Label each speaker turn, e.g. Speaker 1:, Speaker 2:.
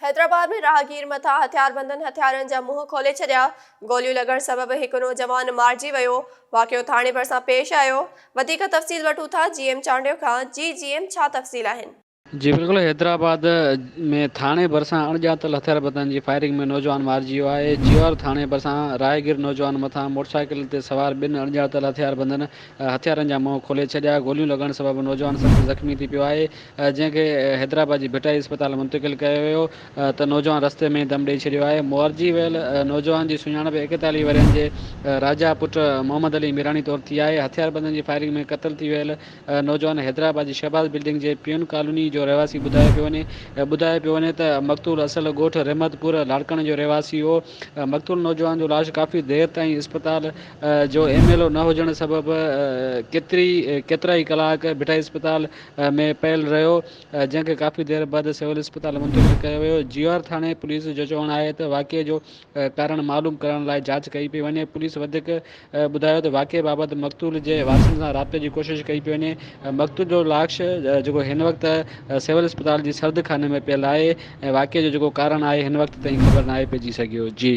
Speaker 1: हैदराबाद में राहगीर मथा हथियारबंदनि हथियारनि जा मुंह खोले छॾिया। गोलियूं लॻण सबबि हिकु नौजवान मारिजी वियो। वाक़ियो थाणे भरिसां पेश आयो। वधीक तफ़सील वठूं था जीएम चांडियो खां। जीएम, छा तफ़सील आहिनि?
Speaker 2: जी बिल्कुल, हैदराबाद में थाने भरिसां अणॼातल हथियारबंदनि जी फायरिंग में नौजवान मारिजी वियो आहे। जीवर थाने भरिसां राहगीर नौजवान मथां मोटरसाइकिल ते सवार ॿिनि अणॼातल हथियारबंदनि हथियारनि जा मुंह खोले छॾिया। गोलियूं लॻण सबबि नौजवान सख़्तु ज़ख़्मी थी पियो आहे, जंहिंखे हैदराबाद जी भिटाई अस्पताल मुंतक़िल कयो वियो त नौजवान रस्ते में दम ॾेई छॾियो आहे। मुआरिजी वियल नौजवान जी सुञाणप 41 वरनि जे राजा पुट मोहम्मद अली मीरानी तौरु थी आहे। हथियारबंदनि जी फायरिंग में क़त्ल थी वियल नौजवान हैदराबाद जी शहबाज बिल्डिंग जे पियून कॉलोनी जो रहवासी ॿुधायो पियो वञे त मक़तूल असल ॻोठु रहमतपुर लाड़काणे जो रहवासी हो। मक़तूल नौजवान जो लाश काफ़ी देरि ताईं अस्पताल जो एमएलओ न हुजण सबबि केतिरा ई कलाक भिटाई अस्पताल में पियल रहियो, जंहिंखे काफ़ी देरि बाद सिविल अस्पताल मुंतक़िल कयो वियो। जीवर थाणे पुलिस जो चवणु आहे त वाक़िए जो कारण मालूम करण लाइ जांच कई पई वञे। पुलिस वधीक ॿुधायो त वाक़िए बाबति मक़तूल जे वारसनि सां राब्ते जी कोशिशि कई पई वञे। मक़तूल जो लाश जेको हिन वक़्तु सिविल अस्पताल जी सर्द खाने में पियल आहे ऐं वाक़िए जो जेको कारण आहे हिन वक़्त ताईं ख़बर न आहे पइजी सघियो। जी।